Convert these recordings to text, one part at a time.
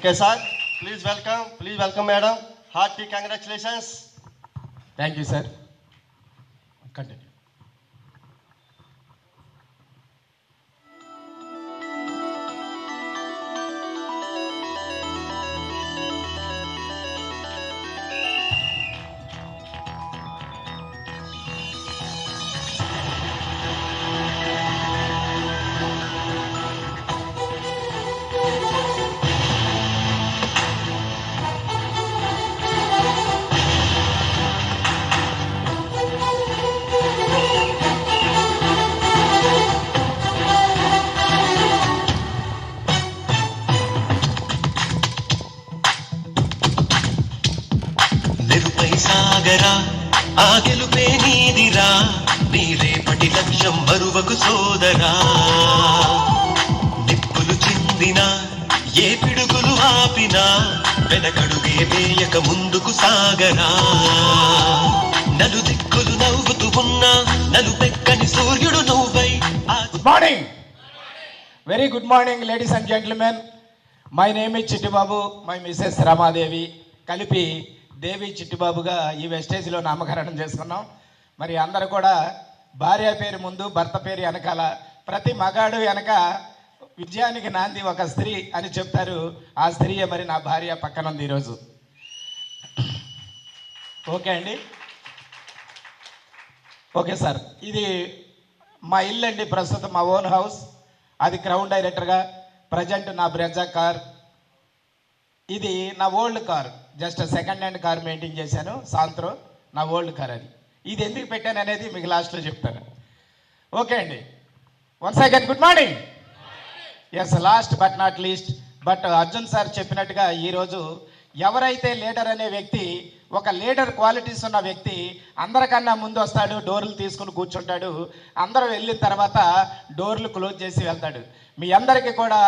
Okay, sir. Please welcome, madam. Hearty congratulations. Thank you, sir. Continue. మెరుపై సాగరా ఆ గెలుపే నీదిరా నీ రేపటి లక్ష్యం మరువకు సోదరా నిప్పులు చిందిన ఏ పిడుగులు ఆపినా వెనకడుగే వేయక ముందుకు సాగరా నలు దిక్కులు నవ్వుతూ ఉన్నా నలుపెక్కని సూర్యుడు నువ్వై Good morning. Very good morning, ladies and gentlemen. My name is Chittibabu. My Mrs. Ramadevi. కలిపి దేవి చిట్టిబాబుగా ఈ వెస్టేజ్లో నామకరణం చేసుకున్నాం. మరి అందరూ కూడా భార్య పేరు ముందు భర్త పేరు వెనకాల ప్రతి మగాడు వెనక విజయానికి నాంది ఒక స్త్రీ అని చెప్తారు. ఆ స్త్రీయే మరి నా భార్య పక్కన ఉంది ఈరోజు. ఓకే అండి, ఓకే సార్. ఇది మా ఇల్లు అండి, ప్రస్తుతం మా ఓన్ హౌస్. అది క్రౌన్ డైరెక్టర్గా ప్రజెంట్ నా బ్రెజా కార్. ఇది నా old car, just second hand car maintain చేశాను, సాంత్రో నా ఓల్డ్ కార్. అది ఇది ఎందుకు పెట్టాను అనేది మీకు లాస్ట్లో చెప్తాను. ఓకే అండి, once again good morning. Yes, last but not least, but Arjun sir చెప్పినట్టుగా ఈరోజు ఎవరైతే లీడర్ అనే వ్యక్తి, ఒక లీడర్ క్వాలిటీస్ ఉన్న వ్యక్తి అందరికన్నా ముందు వస్తాడు, డోర్లు తీసుకుని కూర్చుంటాడు, అందరూ వెళ్ళిన తర్వాత డోర్లు క్లోజ్ చేసి వెళ్తాడు. మీ అందరికీ కూడా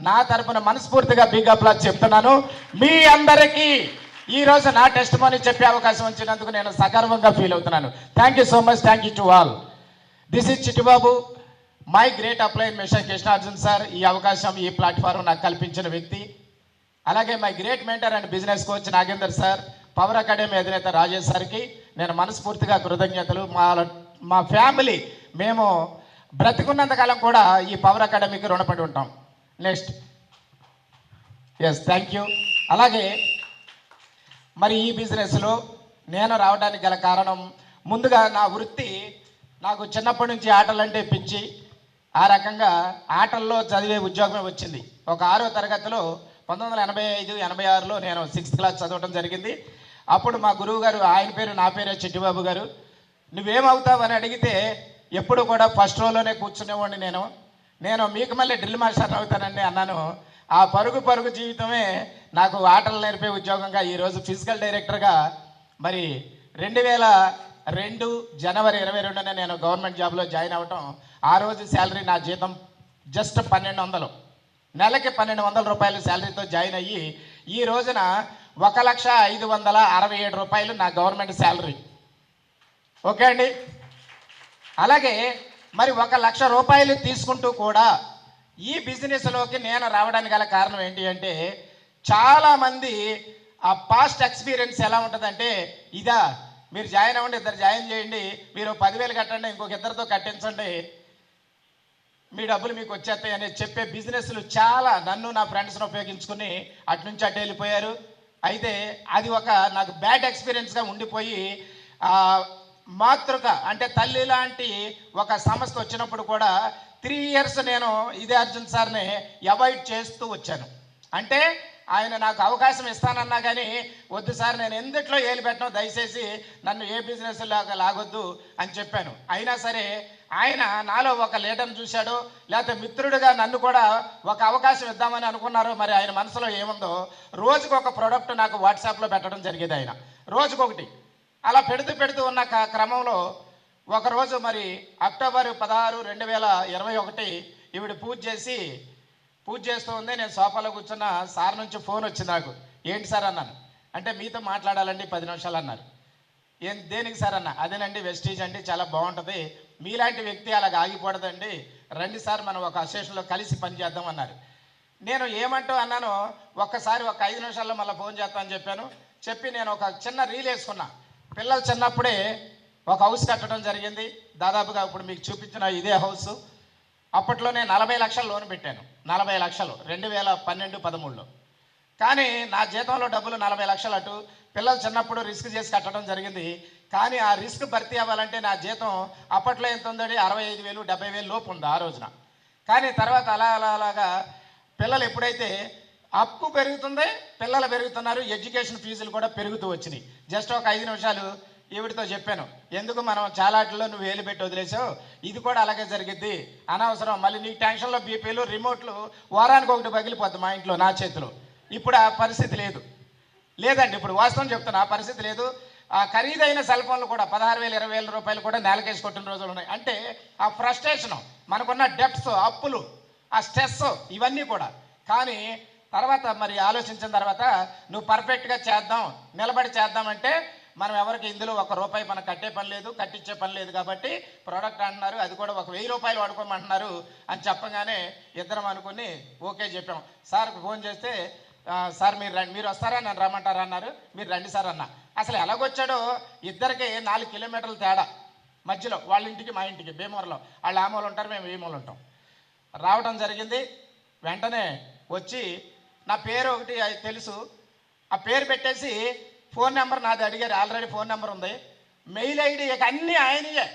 నా తరపున మనస్ఫూర్తిగా బిగ్ అప్లాజ్ చెప్తున్నాను. మీ అందరికీ ఈరోజు నా టెస్ట్ మనీ చెప్పే అవకాశం వచ్చినందుకు నేను సగర్వంగా ఫీల్ అవుతున్నాను. Thank you so much, thank you to all. This is Chittibabu, my great upline mister Krishnarjun sir. ఈ అవకాశం, ఈ ప్లాట్ఫారం నాకు కల్పించిన వ్యక్తి. అలాగే my great mentor and business coach Nagender sir, power academy అధినేత రాజేష్ సార్కి నేను మనస్ఫూర్తిగా కృతజ్ఞతలు. మా ఫ్యామిలీ మేము బ్రతికున్నంతకాలం కూడా ఈ పవర్ అకాడమీకి రుణపడి ఉంటాం. Next, yes, thank you. అలాగే మరి ఈ బిజినెస్లో నేను రావడానికి గల కారణం, ముందుగా నా వృత్తి, నాకు చిన్నప్పటి నుంచి ఆటలంటే పిచ్చి. ఆ రకంగా ఆటల్లో చదివే ఉద్యోగమే వచ్చింది. ఒక 6వ తరగతిలో 1985-86లో నేను 6th క్లాస్ చదవటం జరిగింది. అప్పుడు మా గురువు గారు, ఆయన పేరు నా పేరే చిట్టిబాబు గారు, నువ్వేమవుతావు అని అడిగితే ఎప్పుడు కూడా ఫస్ట్ రోలోనే కూర్చునేవాడిని. నేను మీకు మళ్ళీ డ్రిల్ మాస్టర్ అవుతానండి అన్నాను. ఆ పరుగు జీవితమే నాకు ఆటలు నేర్పే ఉద్యోగంగా ఈరోజు ఫిజికల్ డైరెక్టర్గా మరి 2002 జనవరి 22న నేను గవర్నమెంట్ జాబ్లో జాయిన్ అవ్వటం. ఆ రోజు శాలరీ, నా జీతం జస్ట్ 1200, నెలకి 1200 రూపాయలు శాలరీతో జాయిన్ అయ్యి ఈ రోజున 1,567 రూపాయలు నా గవర్నమెంట్ శాలరీ. ఓకే అండి. అలాగే మరి 1,00,000 రూపాయలు తీసుకుంటూ కూడా ఈ బిజినెస్లోకి నేను రావడానికి గల కారణం ఏంటి అంటే, చాలామంది ఆ పాస్ట్ ఎక్స్పీరియన్స్ ఎలా ఉంటుందంటే, ఇదా మీరు జాయిన్ అవ్వండి, ఇద్దరు జాయిన్ చేయండి, మీరు 10,000 కట్టండి, ఇంకొక ఇద్దరితో కట్టించండి, మీ డబ్బులు మీకు వచ్చేస్తాయి అనేది చెప్పే బిజినెస్లు చాలా నన్ను నా ఫ్రెండ్స్ని ఉపయోగించుకుని అటు నుంచి అటు వెళ్ళిపోయారు. అయితే అది ఒక నాకు బ్యాడ్ ఎక్స్పీరియన్స్గా ఉండిపోయి, మాతృక అంటే తల్లి లాంటి ఒక సంస్థ వచ్చినప్పుడు కూడా 3 years నేను ఇదే అర్జున్ సార్ని అవాయిడ్ చేస్తూ వచ్చాను. అంటే ఆయన నాకు అవకాశం ఇస్తానన్నా కానీ, వద్దు సార్, నేను ఎందుట్లో ఏలు పెట్టను, దయచేసి నన్ను ఏ బిజినెస్ లాగొద్దు అని చెప్పాను. అయినా సరే ఆయన నాలో ఒక లీడర్ని చూశాడు, లేకపోతే మిత్రుడిగా నన్ను కూడా ఒక అవకాశం ఇద్దామని అనుకున్నారు. మరి ఆయన మనసులో ఏముందో రోజుకు ఒక ప్రోడక్ట్ నాకు వాట్సాప్లో పెట్టడం జరిగేది. ఆయన రోజుకొకటి అలా పెడుతూ ఉన్న క్రమంలో ఒకరోజు మరి అక్టోబర్ 16, 2021 ఈవిడ పూజ చేస్తూ ఉంది. నేను సోఫాలో కూర్చున్న సార్ నుంచి ఫోన్ వచ్చింది నాకు. ఏంటి సార్ అన్నాను. అంటే మీతో మాట్లాడాలండి 10 నిమిషాలు అన్నారు. దేనికి సార్ అన్న? అదేనండి, వెస్టీజ్ అండి, చాలా బాగుంటుంది, మీలాంటి వ్యక్తి అలాగ ఆగిపోడదండి, రండి సార్ మనం ఒక అసోసియేషన్లో కలిసి పనిచేద్దాం అన్నారు. నేను ఏమంటూ అన్నాను, ఒక్కసారి ఒక 5 నిమిషాల్లో మళ్ళీ ఫోన్ చేస్తానని చెప్పాను. చెప్పి నేను ఒక చిన్న రీల్ వేసుకున్నా. పిల్లలు చిన్నప్పుడే ఒక హౌస్ కట్టడం జరిగింది. దాదాపుగా ఇప్పుడు మీకు చూపించిన ఇదే హౌస్. అప్పట్లోనే 40 లక్షలు లోన్ పెట్టాను. 40 లక్షలు 2012-13లో. కానీ నా జీతంలో డబ్బులు 40 లక్షలు అటు. పిల్లలు చిన్నప్పుడు రిస్క్ చేసి కట్టడం జరిగింది. కానీ ఆ రిస్క్ భర్తీ అవ్వాలంటే నా జీతం అప్పట్లో ఎంత ఉందండి, 65,000 70,000 లోపు ఉంది ఆ రోజున. కానీ తర్వాత అలాగా పిల్లలు ఎప్పుడైతే అప్పు పెరుగుతుంది, పిల్లలు పెరుగుతున్నారు, ఎడ్యుకేషన్ ఫీజులు కూడా పెరుగుతూ వచ్చినాయి. జస్ట్ ఒక 5 నిమిషాలు ఈవిడితో చెప్పాను, ఎందుకు మనం చాలాట్లో నువ్వు వేలు పెట్టి వదిలేసావు, ఇది కూడా అలాగే జరిగిద్ది, అనవసరం, మళ్ళీ నీ టెన్షన్లో బీపీలు రిమోట్లు వారానికి ఒకటి పగిలిపోద్ది మా ఇంట్లో నా చేతిలో. ఇప్పుడు ఆ పరిస్థితి లేదండి, ఇప్పుడు వాస్తవం చెప్తున్నా, ఆ పరిస్థితి లేదు. ఆ ఖరీదైన సెల్ ఫోన్లు కూడా 16,000 20,000 రూపాయలు కూడా నేలకేసి కొట్టిన రోజులు ఉన్నాయి. అంటే ఆ ఫ్రస్ట్రేషను, మనకున్న డెప్స్, అప్పులు, ఆ స్ట్రెస్, ఇవన్నీ కూడా. కానీ తర్వాత మరి ఆలోచించిన తర్వాత నువ్వు పర్ఫెక్ట్గా చేద్దాం, నిలబడి చేద్దామంటే మనం ఎవరికి ఇందులో ₹1 మనం కట్టే పని లేదు, కట్టించే పని లేదు. కాబట్టి ప్రోడక్ట్ అంటున్నారు, అది కూడా ఒక ₹1,000 వాడుకోమంటున్నారు అని చెప్పగానే ఇద్దరం అనుకుని ఓకే చెప్పాం. సార్కి ఫోన్ చేస్తే, సార్ మీరు వస్తారా, నన్ను రమ్మంటారా అన్నారు. మీరు రండి సార్ అన్న. అసలు ఎలాగొచ్చాడో, ఇద్దరికి 4 కిలోమీటర్ల తేడా మధ్యలో, వాళ్ళ ఇంటికి మా ఇంటికి, భీమవరంలో. వాళ్ళు ఆ మూల ఉంటారు, మేము ఈ మూల ఉంటాం. రావడం జరిగింది. వెంటనే వచ్చి నా పేరు ఒకటి తెలుసు, ఆ పేరు పెట్టేసి ఫోన్ నెంబర్ నాది అడిగారు. ఆల్రెడీ ఫోన్ నెంబర్ ఉంది, మెయిల్ ఐడి, ఇక అన్నీ ఆయనయే.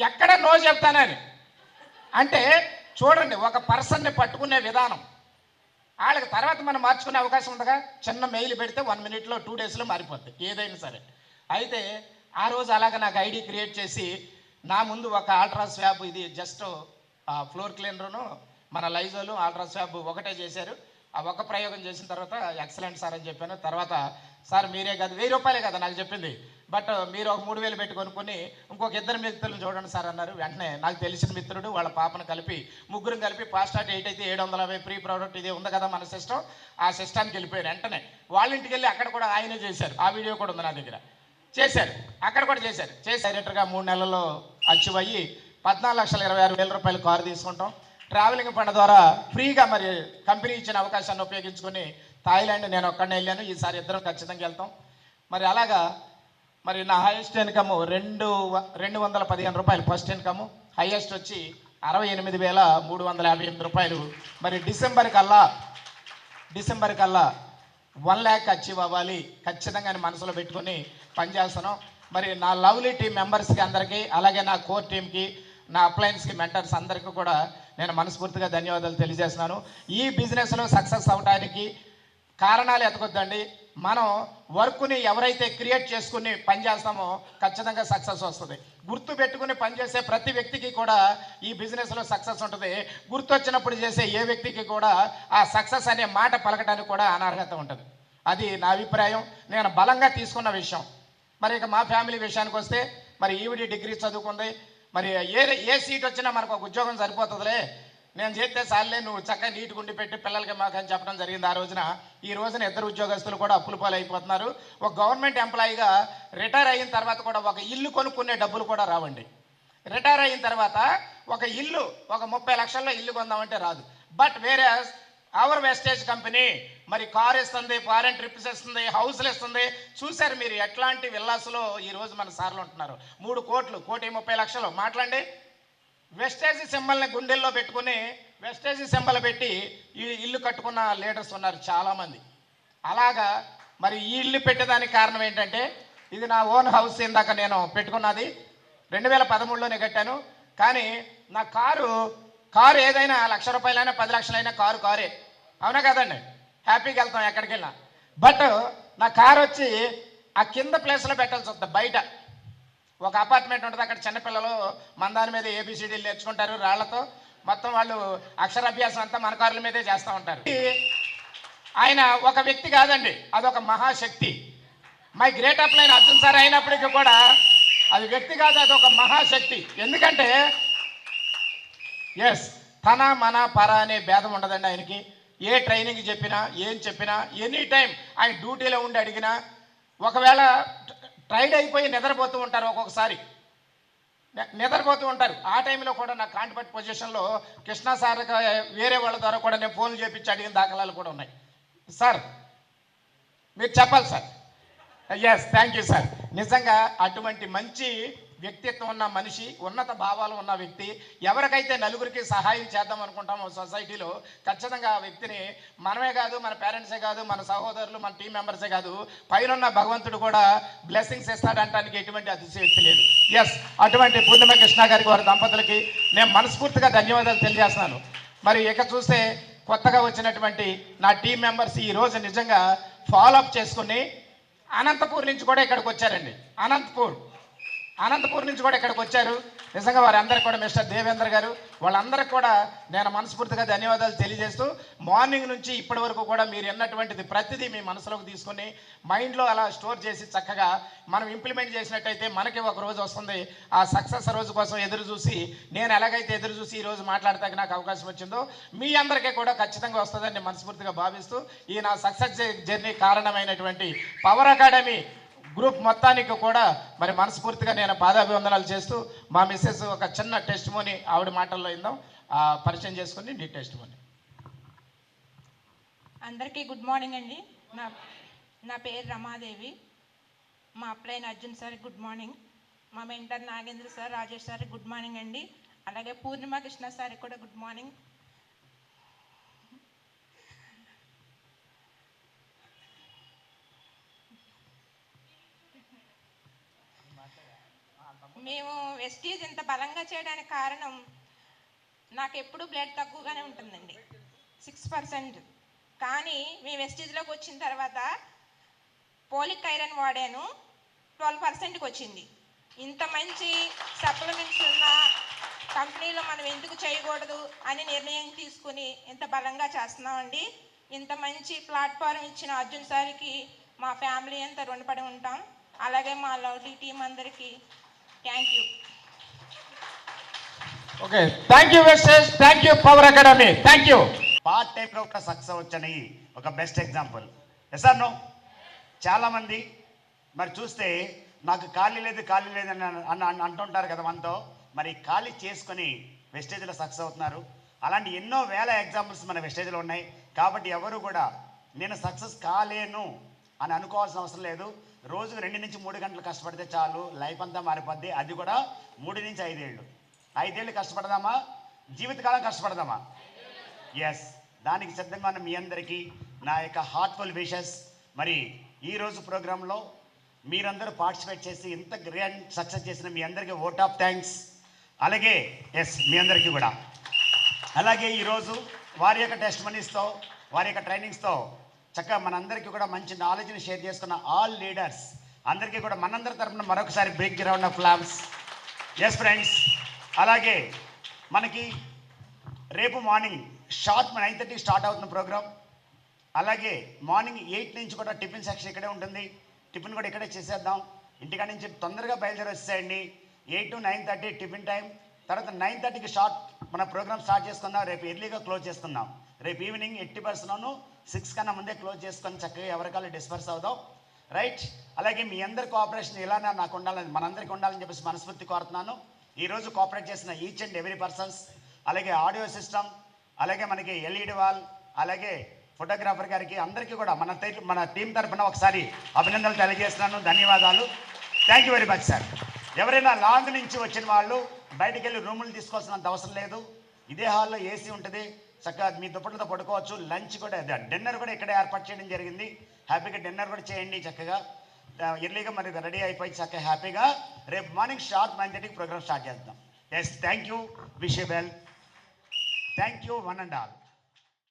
ఎక్కడ నో చెప్తానని అంటే చూడండి, ఒక పర్సన్ని పట్టుకునే విధానం. వాళ్ళకి తర్వాత మనం మార్చుకునే అవకాశం ఉందిగా. చిన్న మెయిల్ పెడితే 1 మినిట్లో 2 డేస్లో మారిపోద్ది ఏదైనా సరే. అయితే ఆ రోజు అలాగ నాకు ఐడి క్రియేట్ చేసి నా ముందు ఒక అల్ట్రా స్వాబ్, ఇది జస్ట్ ఫ్లోర్ క్లీనరును మన లైజోలు అల్ట్రా స్వాబ్ ఒకటే చేశారు. ఆ ఒక్క ప్రయోగం చేసిన తర్వాత ఎక్సలెంట్ సార్ అని చెప్పాను. తర్వాత సార్ మీరే కాదు, ₹1,000 కదా నాకు చెప్పింది, బట్ మీరు ఒక 3,000 పెట్టి కొనుక్కొని ఇంకొక 2 మిత్రులను చూడండి సార్ అన్నారు. వెంటనే నాకు తెలిసిన మిత్రుడు వాళ్ళ పాపను కలిపి, ముగ్గురం కలిపి ఫాస్టాట్ 8 అయితే 750 ఫ్రీ ప్రోడక్ట్ ఇది ఉంది కదా మన సిస్టమ్, ఆ సిస్టానికి వెళ్ళిపోయారు. వెంటనే వాళ్ళ ఇంటికి వెళ్ళి అక్కడ కూడా ఆయనే చేశారు. ఆ వీడియో కూడా ఉంది నా దగ్గర. చేశారు, అక్కడ కూడా చేశారు. డైరెక్టర్గా 3 నెలల్లో అచీవ్ అయ్యి 14,26,000 రూపాయలు కారు తీసుకుంటాం. ట్రావెలింగ్ ఫండ్ ద్వారా ఫ్రీగా మరి కంపెనీ ఇచ్చిన అవకాశాన్ని ఉపయోగించుకొని థాయిలాండ్ నేను ఒక్కడనే వెళ్ళాను. ఈసారి ఇద్దరం ఖచ్చితంగా వెళ్తాం. మరి అలాగా మరి నా హైయెస్ట్ ఇన్కమ్ 215 రూపాయలు ఫస్ట్ ఇన్కమ్, హైయెస్ట్ వచ్చి 68,358 రూపాయలు. మరి డిసెంబర్ కల్లా 1 lakh అచీవ్ అవ్వాలి ఖచ్చితంగా అని మనసులో పెట్టుకొని పనిచేస్తున్నాం. మరి నా లవ్లీ టీం మెంబర్స్కి అందరికీ, అలాగే నా కోర్ టీంకి, నా అప్లయన్స్కి, మెంటర్స్ అందరికీ కూడా నేను మనస్ఫూర్తిగా ధన్యవాదాలు తెలియజేస్తున్నాను. ఈ బిజినెస్లో సక్సెస్ అవడానికి కారణాలు ఎతకొద్దండి. మనం వర్క్ని ఎవరైతే క్రియేట్ చేసుకుని పనిచేస్తామో ఖచ్చితంగా సక్సెస్ వస్తుంది. గుర్తు పెట్టుకుని పనిచేసే ప్రతి వ్యక్తికి కూడా ఈ బిజినెస్లో సక్సెస్ ఉంటుంది. గుర్తొచ్చినప్పుడు చేసే ఏ వ్యక్తికి కూడా ఆ సక్సెస్ అనే మాట పలకడానికి కూడా అనర్హత ఉంటుంది. అది నా అభిప్రాయం, నేను బలంగా తీసుకున్న విషయం. మరి ఇక మా ఫ్యామిలీ విషయానికి వస్తే, మరి ఈవిడి డిగ్రీ చదువుకుంది. మరి ఏ సీట్ వచ్చినా మనకు ఒక ఉద్యోగం సరిపోతుందిలే, నేను చేస్తే సార్లే, నువ్వు చక్కగా నీటి గుండి పెట్టి పిల్లలకి మాకు అని చెప్పడం జరిగింది ఆ రోజున. ఈ రోజున 2 ఉద్యోగస్తులు కూడా అప్పుల పాలు అయిపోతున్నారు. ఒక గవర్నమెంట్ ఎంప్లాయీగా రిటైర్ అయిన తర్వాత కూడా ఒక ఇల్లు కొనుక్కునే డబ్బులు కూడా రావండి. రిటైర్ అయిన తర్వాత ఒక ఇల్లు, ఒక 30 లక్షల్లో ఇల్లు కొందామంటే రాదు. బట్ వేరే అవర్ వెస్టేజ్ కంపెనీ మరి కార్ ఇస్తుంది, ఫారెన్ ట్రిప్స్ ఇస్తుంది, హౌస్లు ఇస్తుంది. చూశారు మీరు ఎట్లాంటి విల్లాసులో ఈరోజు మన సార్లు ఉంటున్నారు. 3 కోట్లు, 1,30,00,000 మాట్లాడండి. వెస్టేజ్ సింబల్ని గుండెల్లో పెట్టుకుని, వెస్టేజ్ సింబల్ పెట్టి ఈ ఇల్లు కట్టుకున్న లీడర్స్ ఉన్నారు చాలామంది. అలాగా మరి ఈ ఇల్లు పెట్టేదానికి కారణం ఏంటంటే, ఇది నా ఓన్ హౌస్. ఇందాక నేను పెట్టుకున్నది 2013లోనే కట్టాను. కానీ నా కారు ఏదైనా ₹1,00,000 10 లక్షలైనా కారే, అవునా కదండి? హ్యాపీగా వెళ్తాం ఎక్కడికి వెళ్ళినా. బట్ నా కారు వచ్చి ఆ కింద ప్లేస్లో పెట్టాల్సి వస్తుంది. బయట ఒక అపార్ట్మెంట్ ఉంటుంది, అక్కడ చిన్నపిల్లలు మందాని మీద ABCDలు నేర్చుకుంటారు రాళ్లతో. మొత్తం వాళ్ళు అక్షరాభ్యాసం అంతా మన కారుల మీదే చేస్తూ ఉంటారు. ఆయన ఒక వ్యక్తి కాదండి, అదొక మహాశక్తి. My great upline Arjun sir అయినప్పటికీ కూడా అది వ్యక్తి కాదు, అదొక మహాశక్తి. ఎందుకంటే తన మన పర అనే భేదం ఉండదండి ఆయనకి. ఏ ట్రైనింగ్ చెప్పినా, ఏం చెప్పినా, ఎనీ టైం ఆయన డ్యూటీలో ఉండి అడిగినా, ఒకవేళ ట్రైడ్ అయిపోయి నిద్రపోతూ ఉంటారు ఒక్కొక్కసారి. నిద్రపోతూ ఉంటారు. ఆ టైంలో కూడా నా కాంటిపట్ పొజిషన్లో కృష్ణ సార్ వేరే వాళ్ళ ద్వారా కూడా నేను ఫోన్లు చేపించి అడిగిన దాఖలాలు కూడా ఉన్నాయి. సార్ మీరు చెప్పాలి sir. Yes, thank you sir. నిజంగా అటువంటి మంచి వ్యక్తిత్వం ఉన్న మనిషి, ఉన్నత భావాలు ఉన్న వ్యక్తి, ఎవరికైతే నలుగురికి సహాయం చేద్దాం అనుకుంటామో సొసైటీలో, ఖచ్చితంగా ఆ వ్యక్తిని మనమే కాదు, మన పేరెంట్సే కాదు, మన సహోదరులు, మన టీం మెంబర్సే కాదు, పైన భగవంతుడు కూడా బ్లెస్సింగ్స్ ఇస్తాడంటానికి ఎటువంటి అతిశయోక్తి లేదు. ఎస్, అటువంటి పూర్ణిమ కృష్ణ గారికి, వారి దంపతులకి నేను మనస్ఫూర్తిగా ధన్యవాదాలు తెలియజేస్తున్నాను. మరి ఇక చూస్తే కొత్తగా వచ్చినటువంటి నా టీం మెంబర్స్ ఈరోజు నిజంగా ఫాలోఅప్ చేసుకుని అనంతపూర్ నుంచి కూడా ఇక్కడికి వచ్చారండి. అనంతపూర్ నుంచి కూడా ఇక్కడికి వచ్చారు. నిజంగా వారందరికీ కూడా మిస్టర్ దేవేంద్ర గారు, వాళ్ళందరికీ కూడా నేను మనస్ఫూర్తిగా ధన్యవాదాలు తెలియజేస్తూ, మార్నింగ్ నుంచి ఇప్పటి వరకు కూడా మీరు ఎన్నటువంటిది ప్రతిదీ మీ మనసులోకి తీసుకొని మైండ్లో అలా స్టోర్ చేసి చక్కగా మనం ఇంప్లిమెంట్ చేసినట్టయితే మనకి ఒక రోజు వస్తుంది. ఆ సక్సెస్ రోజు కోసం ఎదురు చూసి, నేను ఎలాగైతే ఎదురు చూసి ఈరోజు మాట్లాడతానికి నాకు అవకాశం వచ్చిందో మీ అందరికీ కూడా ఖచ్చితంగా వస్తుందని నేను మనస్ఫూర్తిగా భావిస్తూ, ఈ నా సక్సెస్ జర్నీ కారణమైనటువంటి పవర్ అకాడమీ గ్రూప్ మొత్తానికి కూడా మరి మనస్ఫూర్తిగా నేను పాదాభివందనాలు చేస్తూ, మా మిస్సెస్ ఒక చిన్న టెస్ట్ మోని ఆవిడ మాటల్లో ఇందాం పరిచయం చేసుకుని నీ టెస్ట్ మోని. అందరికీ గుడ్ మార్నింగ్ అండి. నా పేరు రమాదేవి. మా upline Arjun sir good morning. మా mentor Nagendra sir, Rajesh sir good morning అండి. అలాగే పూర్ణిమ కృష్ణ సార్ కూడా గుడ్ మార్నింగ్. మేము వెస్టీజ్ ఇంత బలంగా చేయడానికి కారణం, నాకు ఎప్పుడు బ్లడ్ తక్కువగానే ఉంటుందండి, 6%. కానీ మేము వెస్టీజ్లోకి వచ్చిన తర్వాత పోలిక్ ఐరన్ వాడాను, 12%కి వచ్చింది. ఇంత మంచి సప్లిమెంట్స్ ఉన్న కంపెనీలో మనం ఎందుకు చేయకూడదు అని నిర్ణయం తీసుకుని ఇంత బలంగా చేస్తున్నామండి. ఇంత మంచి ప్లాట్ఫారం ఇచ్చిన అర్జున్ సార్కి మా ఫ్యామిలీ అంతా రుణపడి ఉంటాం. అలాగే మా లవ్లీ టీం అందరికీ thank you. Okay, thank you వెస్టేజ్, thank you power academy, thank you. Part టైంలో ఒక సక్సెస్ వచ్చని ఒక best example. Yes or no? చాలామంది మరి చూస్తే నాకు ఖాళీ లేదు అని అంటుంటారు కదా మనతో. మరి ఖాళీ చేసుకొని వెస్టేజ్లో సక్సెస్ అవుతున్నారు. అలాంటి ఎన్నో వేల ఎగ్జాంపుల్స్ మన వెస్టేజ్లో ఉన్నాయి. కాబట్టి ఎవరు కూడా నేను సక్సెస్ కాలేను అని అనుకోవాల్సిన అవసరం లేదు. రోజుకు 2 నుంచి 3 గంటలు కష్టపడితే చాలు, లైఫ్ అంతా మారిపోద్ది. అది కూడా 3 నుంచి 5 ఏళ్ళు. 5 ఏళ్ళు కష్టపడదామా, జీవితకాలం కష్టపడదామా? ఎస్, దానికి సిద్ధంగా ఉన్న మీ అందరికీ నా యొక్క హార్ట్ఫుల్ విషెస్. మరి ఈరోజు ప్రోగ్రాంలో మీరందరూ పార్టిసిపేట్ చేసి ఇంత గ్రాండ్ సక్సెస్ చేసిన మీ అందరికీ ఓట్ ఆఫ్ థ్యాంక్స్. అలాగే ఎస్, మీ అందరికీ కూడా అలాగే ఈరోజు వారి యొక్క టెస్ట్ మనీస్తో, వారి యొక్క ట్రైనింగ్స్తో చక్కగా మనందరికీ కూడా మంచి నాలెడ్జ్ని షేర్ చేసుకున్న ఆల్ లీడర్స్ అందరికీ కూడా మనందరి తరఫున మరొకసారి big round of flames. Yes friends, అలాగే మనకి రేపు మార్నింగ్ షార్ప్ 9:30 స్టార్ట్ అవుతున్న ప్రోగ్రామ్. అలాగే మార్నింగ్ 8 నుంచి కూడా టిఫిన్ సెక్షన్ ఇక్కడే ఉంటుంది. టిఫిన్ కూడా ఇక్కడే చేసేద్దాం. ఇంటికాడ నుంచి తొందరగా బయలుదేరి వచ్చేయండి. 8 to 9:30 టిఫిన్ టైం. తర్వాత 9:30కి షార్ట్ మన ప్రోగ్రామ్ స్టార్ట్ చేసుకుందాం. రేపు ఎర్లీగా క్లోజ్ చేసుకుందాం. రేపు ఈవినింగ్ 80% 6 కన్నా ముందే క్లోజ్ చేసుకొని చక్కగా ఎవరికాలు డిస్పర్స్ అవుదాం. రైట్? అలాగే మీ అందరి కోఆపరేషన్ ఇలానే నాకు ఉండాలని, మనందరికీ ఉండాలని చెప్పేసి మనస్ఫూర్తి కోరుతున్నాను. ఈరోజు కోఆపరేట్ చేసిన ఈచ్ అండ్ ఎవ్రీ పర్సన్స్, అలాగే ఆడియో సిస్టమ్, అలాగే మనకి ఎల్ఈడి వాల్, అలాగే ఫోటోగ్రాఫర్ గారికి అందరికీ కూడా మన టీం తరఫున ఒకసారి అభినందనలు తెలియజేస్తున్నాను. ధన్యవాదాలు. Thank you very much sir. ఎవరైనా లాంగ్ నుంచి వచ్చిన వాళ్ళు బయటికి వెళ్ళి రూములు తీసుకోవాల్సినంత అవసరం లేదు. ఇదే హాల్లో ఏసీ ఉంటుంది. చక్కగా మీ దుప్పట్లతో పడుకోవచ్చు. లంచ్ కూడా, డిన్నర్ కూడా ఇక్కడ ఏర్పాటు చేయడం జరిగింది. హ్యాపీగా డిన్నర్ కూడా చేయండి. చక్కగా ఎర్లీగా మరి రెడీ అయిపోయి చక్కగా హ్యాపీగా రేపు మార్నింగ్ షార్ప్ 9:30కి ప్రోగ్రామ్ స్టార్ట్ చేద్దాం. Yes, thank you. Wish you well. Thank you one and all.